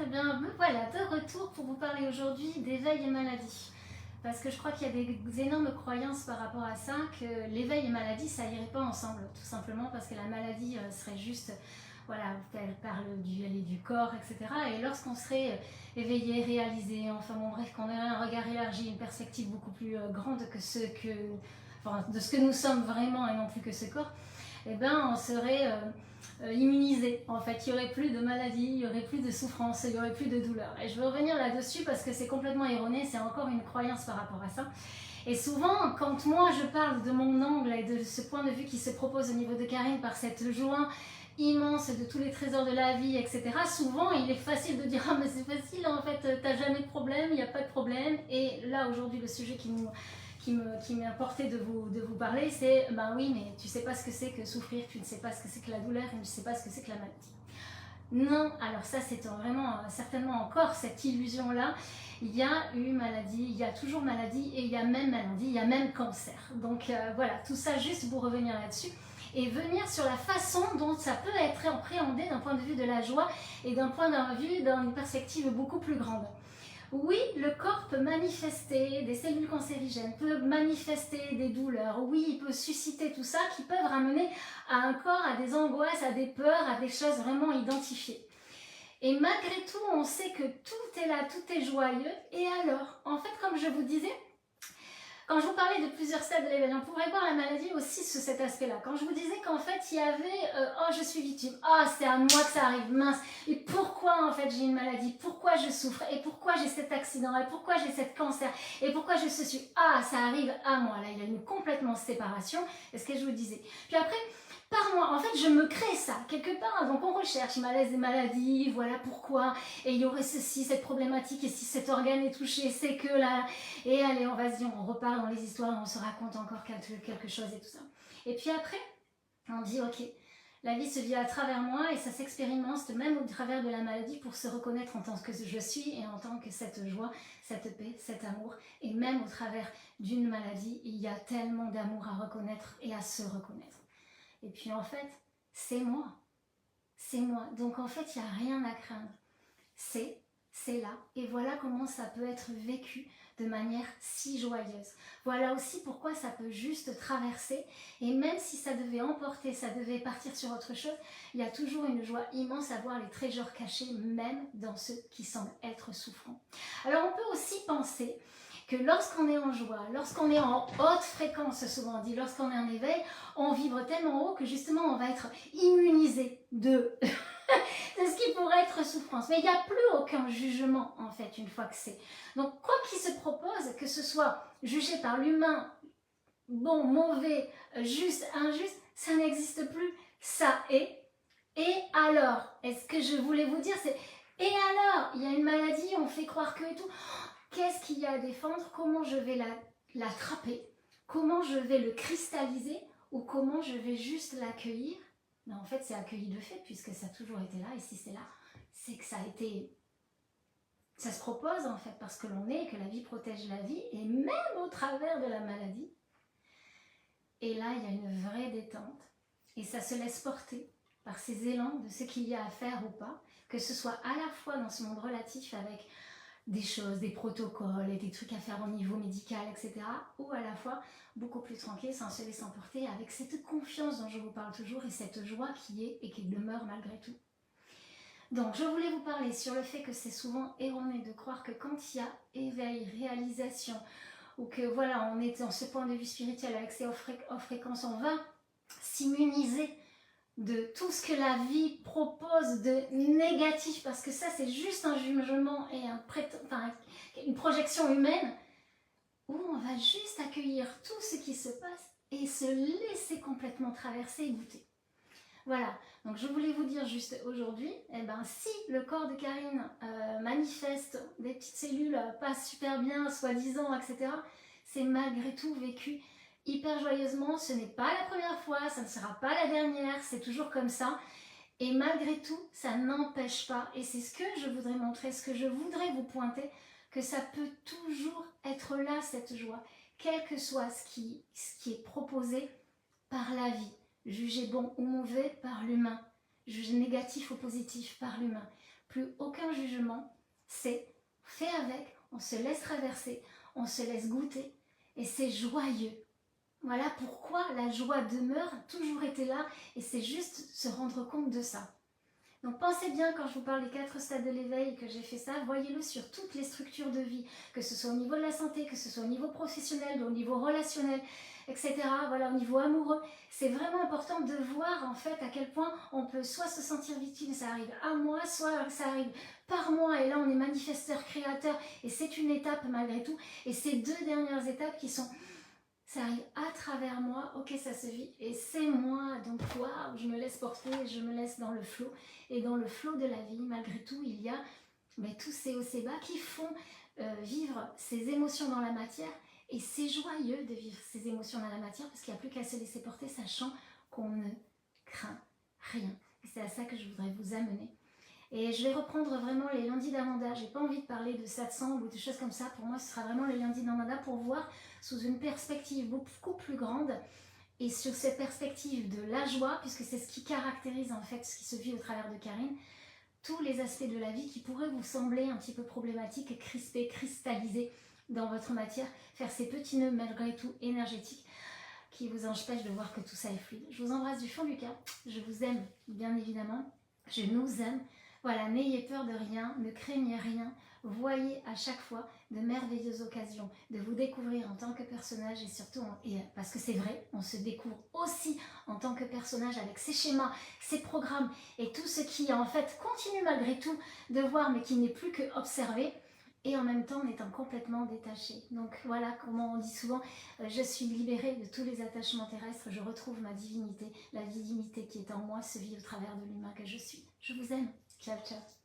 Eh bien, me voilà de retour pour vous parler aujourd'hui d'éveil et maladie. Parce que je crois qu'il y a des énormes croyances par rapport à ça, que l'éveil et maladie, ça irait pas ensemble. Tout simplement parce que la maladie serait juste, voilà, elle parle du corps, etc. Et lorsqu'on serait éveillé, réalisé, enfin bon bref, qu'on aurait un regard élargi, une perspective beaucoup plus grande que enfin, de ce que nous sommes vraiment et non plus que ce corps, eh ben, on serait immunisé. En fait, il n'y aurait plus de maladie, il n'y aurait plus de souffrance, il n'y aurait plus de douleur. Et je veux revenir là-dessus parce que c'est complètement erroné, c'est encore une croyance par rapport à ça. Et souvent, quand moi je parle de mon angle et de ce point de vue qui se propose au niveau de Karine par cette joie immense de tous les trésors de la vie, etc., souvent il est facile de dire « Ah mais c'est facile, en fait, t'as jamais de problème, il n'y a pas de problème ». Et là, aujourd'hui, le sujet qui m'est apporté de vous parler, c'est ben oui, mais tu sais pas ce que c'est que souffrir, tu ne sais pas ce que c'est que la douleur, et tu ne sais pas ce que c'est que la maladie. Non, alors ça c'est vraiment certainement encore cette illusion-là. Il y a eu maladie, il y a toujours maladie, et il y a même maladie, il y a même cancer. Donc voilà, tout ça juste pour revenir là-dessus et venir sur la façon dont ça peut être appréhendé d'un point de vue de la joie et d'un point de vue d'une perspective beaucoup plus grande. Oui, le corps peut manifester des cellules cancérigènes, peut manifester des douleurs, oui, il peut susciter tout ça qui peuvent ramener à un corps, à des angoisses, à des peurs, à des choses vraiment identifiées. Et malgré tout, on sait que tout est là, tout est joyeux. Et alors, en fait, comme je vous disais, quand je vous parlais de plusieurs stades de l'éveil, on pourrait voir la maladie aussi sous cet aspect-là. Quand je vous disais qu'en fait, il y avait oh, je suis victime, ah, c'est à moi que ça arrive, mince, et pourquoi en fait j'ai une maladie, pourquoi je souffre, et pourquoi j'ai cet accident, et pourquoi j'ai cet cancer, et pourquoi je suis, ah, ça arrive à moi. Là, il y a une complètement séparation, c'est ce que je vous disais. Puis après, par moi, en fait, je me crée ça quelque part. Donc on recherche, il m'a laissé des maladies, voilà pourquoi, et il y aurait ceci, cette problématique, et si cet organe est touché, c'est que là, et allez, on va se dire, on repart dans les histoires, on se raconte encore quelque chose et tout ça. Et puis après, on dit, ok, la vie se vit à travers moi et ça s'expérimente même au travers de la maladie pour se reconnaître en tant que je suis et en tant que cette joie, cette paix, cet amour. Et même au travers d'une maladie, il y a tellement d'amour à reconnaître et à se reconnaître. Et puis en fait, c'est moi. C'est moi. Donc en fait, il n'y a rien à craindre. C'est là. Et voilà comment ça peut être vécu de manière si joyeuse. Voilà aussi pourquoi ça peut juste traverser. Et même si ça devait emporter, ça devait partir sur autre chose, il y a toujours une joie immense à voir les trésors cachés, même dans ceux qui semblent être souffrants. Alors on peut aussi penser que lorsqu'on est en joie, lorsqu'on est en haute fréquence, souvent dit, lorsqu'on est en éveil, on vibre tellement haut que justement on va être immunisé de ce qui pourrait être souffrance. Mais il n'y a plus aucun jugement en fait une fois que c'est. Donc quoi qu'il se propose, que ce soit jugé par l'humain, bon, mauvais, juste, injuste, ça n'existe plus, ça est. Et alors, est-ce que je voulais vous dire, c'est et alors, il y a une maladie, on fait croire que et tout. Qu'est-ce qu'il y a à défendre? Comment je vais l'attraper? Comment je vais le cristalliser? Ou comment je vais juste l'accueillir? Mais en fait, c'est accueilli de fait, puisque ça a toujours été là. Et si c'est là, c'est que ça a été... Ça se propose, en fait, parce que l'on est, que la vie protège la vie, et même au travers de la maladie. Et là, il y a une vraie détente. Et ça se laisse porter par ces élans de ce qu'il y a à faire ou pas, que ce soit à la fois dans ce monde relatif avec des choses, des protocoles et des trucs à faire au niveau médical, etc. Ou à la fois beaucoup plus tranquille, sans se laisser emporter, avec cette confiance dont je vous parle toujours et cette joie qui est et qui demeure malgré tout. Donc je voulais vous parler sur le fait que c'est souvent erroné de croire que quand il y a éveil, réalisation, ou que voilà, on est dans ce point de vue spirituel avec ces hautes fréquences, on va s'immuniser de tout ce que la vie propose de négatif, parce que ça c'est juste un jugement et une projection humaine, où on va juste accueillir tout ce qui se passe et se laisser complètement traverser et goûter. Voilà, donc je voulais vous dire juste aujourd'hui, eh ben, si le corps de Karine manifeste des petites cellules pas super bien, soi-disant, etc., c'est malgré tout vécu hyper joyeusement. Ce n'est pas la première fois, ça ne sera pas la dernière, c'est toujours comme ça. Et malgré tout, ça n'empêche pas, et c'est ce que je voudrais montrer, ce que je voudrais vous pointer, que ça peut toujours être là, cette joie, quel que soit ce qui est proposé par la vie, jugé bon ou mauvais par l'humain, jugé négatif ou positif par l'humain. plus aucun jugement, c'est fait avec, on se laisse traverser, on se laisse goûter et c'est joyeux. Voilà pourquoi la joie demeure, a toujours été là et c'est juste se rendre compte de ça. Donc pensez bien quand je vous parle des 4 stades de l'éveil et que j'ai fait ça, voyez-le sur toutes les structures de vie, que ce soit au niveau de la santé, que ce soit au niveau professionnel, au niveau relationnel, etc. Voilà, au niveau amoureux. C'est vraiment important de voir en fait à quel point on peut soit se sentir victime, ça arrive à moi, soit ça arrive par moi et là on est manifesteur, créateur et c'est une étape malgré tout. Et ces 2 dernières étapes qui sont... ça arrive à travers moi, ok ça se vit et c'est moi, donc waouh, je me laisse porter, je me laisse dans le flot et dans le flot de la vie, malgré tout il y a tous ces hauts, ces bas qui font vivre ces émotions dans la matière et c'est joyeux de vivre ces émotions dans la matière parce qu'il n'y a plus qu'à se laisser porter sachant qu'on ne craint rien et c'est à ça que je voudrais vous amener. Et je vais reprendre vraiment les lundis d'Amanda. J'ai pas envie de parler de satsang ou de choses comme ça. Pour moi, ce sera vraiment les lundis d'Amanda pour voir sous une perspective beaucoup plus grande et sur cette perspective de la joie, puisque c'est ce qui caractérise en fait ce qui se vit au travers de Karine, tous les aspects de la vie qui pourraient vous sembler un petit peu problématiques, crispés, cristallisés dans votre matière, faire ces petits nœuds malgré tout énergétiques qui vous empêchent de voir que tout ça est fluide. Je vous embrasse du fond du cœur. Je vous aime bien évidemment. Je nous aime. Voilà, n'ayez peur de rien, ne craignez rien, voyez à chaque fois de merveilleuses occasions de vous découvrir en tant que personnage et surtout, parce que c'est vrai, on se découvre aussi en tant que personnage avec ses schémas, ses programmes et tout ce qui en fait continue malgré tout de voir mais qui n'est plus que observé et en même temps en étant complètement détaché. Donc voilà comment on dit souvent, je suis libérée de tous les attachements terrestres, je retrouve ma divinité, la divinité qui est en moi se vit au travers de l'humain que je suis. Je vous aime. Ciao, ciao.